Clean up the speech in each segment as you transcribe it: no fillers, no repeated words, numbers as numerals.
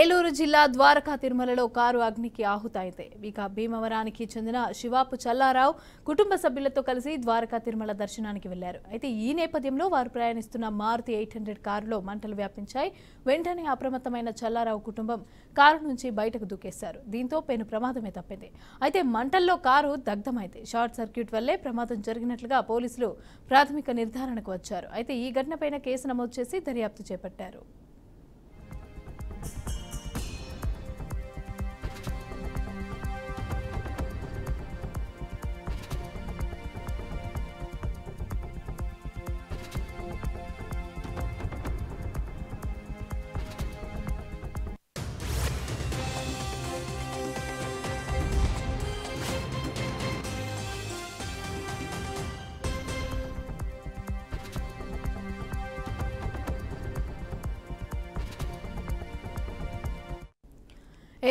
ఏలూరు జిల్లా ద్వారకా తిరుమలలో కారు అగ్నికి ఆహుతైంది. ఇక భీమవరానికి చెందిన శివాపు చల్లారావు కుటుంబ సభ్యులతో కలిసి ద్వారకా తిరుమల దర్శనానికి వెళ్లారు. అయితే ఈ నేపథ్యంలో వారు ప్రయాణిస్తున్న మారుతి 800 కారులో మంటలు వ్యాపించాయి. వెంటనే అప్రమత్తమైన చల్లారావు కుటుంబం కారు నుంచి బయటకు దూకేశారు. దీంతో పెను ప్రమాదమే తప్పింది. అయితే మంటల్లో కారు దగ్ధమైంది. షార్ట్ సర్క్యూట్ వల్లే ప్రమాదం జరిగినట్లుగా పోలీసులు ప్రాథమిక నిర్ధారణకు వచ్చారు. అయితే ఈ ఘటనపైన కేసు నమోదు చేసి దర్యాప్తు చేపట్టారు.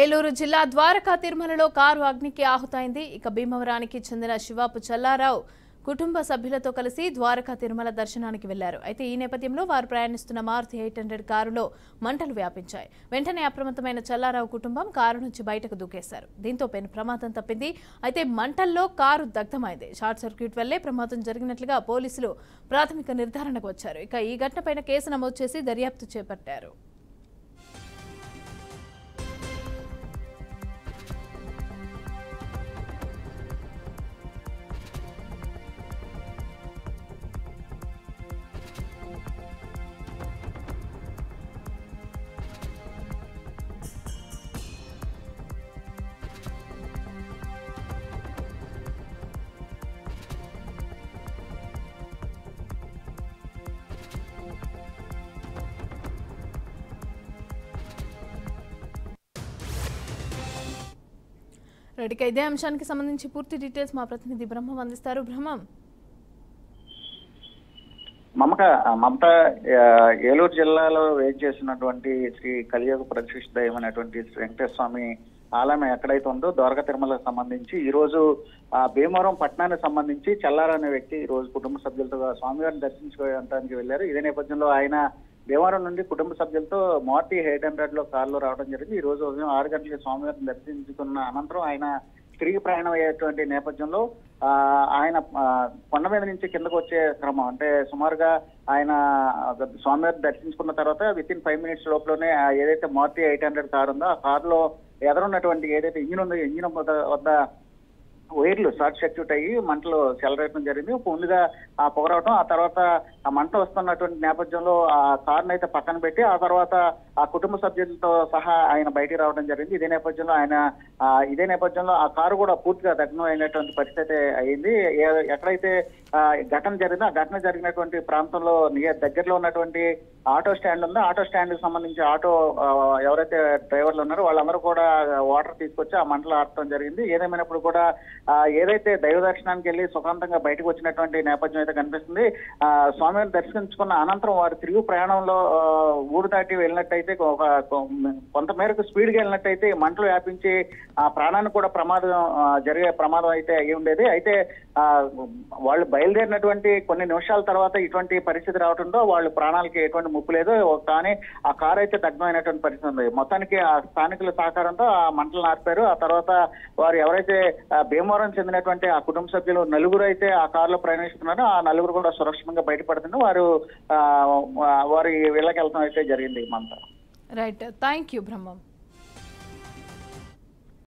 ఏలూరు జిల్లా ద్వారకా తిరుమలలో కారు అగ్నికి ఆహుతైంది. ఇక భీమవరానికి చెందిన శివాపు చల్లారావు కుటుంబ సభ్యులతో కలిసి ద్వారకా తిరుమల దర్శనానికి వెళ్లారు. అయితే ఈ నేపథ్యంలో వారు ప్రయాణిస్తున్న మారుతి 800 కారులో మంటలు వ్యాపించాయి. వెంటనే అప్రమత్తమైన చల్లారావు కుటుంబం కారు నుంచి బయటకు దూకేశారు. దీంతో పెను ప్రమాదం తప్పింది. అయితే మంటల్లో కారు దగ్ధమైంది. షార్ట్ సర్క్యూట్ వల్లే ప్రమాదం జరిగినట్లుగా పోలీసులు ప్రాథమిక నిర్ధారణకు వచ్చారు. ఇక ఈ ఘటనపైన కేసు నమోదు చేసి దర్యాప్తు చేపట్టారు. రెడ్డికి ఇదే అంశానికి సంబంధించి పూర్తి డీటెయిల్స్ మా ప్రతినిధి బ్రహ్మం అందిస్తారు. బ్రహ్మం, మమత ఏలూరు జిల్లాలో వేచి చేసినటువంటి శ్రీ కలియుగ ప్రతిష్ఠ దైవమైనటువంటి శ్రీ వెంకటేశ్వర స్వామి ఆలయం ఎక్కడైతే ఉందో ద్వారకా తిరుమలకు సంబంధించి ఈ రోజు భీమవరం పట్టణానికి సంబంధించి చల్లారా అనే వ్యక్తి ఈ రోజు కుటుంబ సభ్యులతో స్వామివారిని దర్శించుకోవడానికి వెళ్లారు. ఇదే నేపథ్యంలో ఆయన భీమవరం నుండి కుటుంబ సభ్యులతో మారుతి 800 లో కారులో రావడం జరిగింది. ఈ రోజు ఉదయం 6 గంటలకు స్వామివారిని దర్శించుకున్న అనంతరం ఆయన తిరిగి ప్రయాణం అయ్యేటువంటి నేపథ్యంలో ఆయన కొండ మీద నుంచి కిందకు వచ్చే క్రమం అంటే సుమారుగా ఆయన స్వామివారిని దర్శించుకున్న తర్వాత విత్-ఇన్ 5 minutes లోపలనే ఏదైతే మారుతి 800 కారు ఉందో ఆ కారులో ఎదురున్నటువంటి ఏదైతే ఇంజిన్ ఉందో ఇంజిన్ వద్ద వైర్లు షార్ట్ సర్క్యూట్ అయ్యి మంటలు చెలరేయడం జరిగింది. ముందుగా ఆ పొగరవటం, ఆ తర్వాత ఆ మంట వస్తున్నటువంటి నేపథ్యంలో ఆ కారును అయితే పక్కన పెట్టి ఆ తర్వాత ఆ కుటుంబ సభ్యులతో సహా ఆయన బయటికి రావడం జరిగింది. ఇదే నేపథ్యంలో ఆ కారు కూడా పూర్తిగా దగ్నం అయినటువంటి పరిస్థితి అయింది. ఎక్కడైతే ఘటన జరిగిందో ఆ ఘటన జరిగినటువంటి ప్రాంతంలో దగ్గరలో ఉన్నటువంటి ఆటో స్టాండ్ ఉందో ఆటో స్టాండ్ కి సంబంధించి ఆటో ఎవరైతే డ్రైవర్లు ఉన్నారో వాళ్ళందరూ కూడా వాటర్ తీసుకొచ్చి ఆ మంటలు ఆర్పడం జరిగింది. ఏదేమైనప్పుడు కూడా ఏదైతే దైవ దర్శనానికి వెళ్ళి సుఖాంతంగా బయటకు వచ్చినటువంటి నేపథ్యం అయితే కనిపిస్తుంది. స్వామివారిని దర్శించుకున్న అనంతరం వారు తిరుగు ప్రయాణంలో ఊరు దాటి వెళ్ళినట్టయితే కొంత మేరకు స్పీడ్ గా వెళ్ళినట్టయితే మంటలు వ్యాపించి ఆ ప్రాణాన్ని కూడా జరిగే ప్రమాదం అయితే అయ్యి ఉండేది. అయితే వాళ్ళు బయలుదేరినటువంటి కొన్ని నిమిషాల తర్వాత ఇటువంటి పరిస్థితి రావడంతో వాళ్ళు ప్రాణాలకి ఎటువంటి ముప్పు లేదు. కానీ ఆ కారు అయితే దగ్ధమైనటువంటి పరిస్థితి ఉంది. మొత్తానికి ఆ స్థానికుల సహకారంతో ఆ మంటలు ఆర్పారు. ఆ తర్వాత వారు ఎవరైతే భీమవరం చెందినటువంటి ఆ కుటుంబ సభ్యులు నలుగురు అయితే ఆ కారులో ప్రయాణిస్తున్నారో ఆ నలుగురు కూడా సురక్షితంగా బయటపడుతున్నారు. వారి వీళ్ళకి వెళ్తాం అయితే జరిగింది. మంతా రైట్, థ్యాంక్ యూ బ్రహ్మం.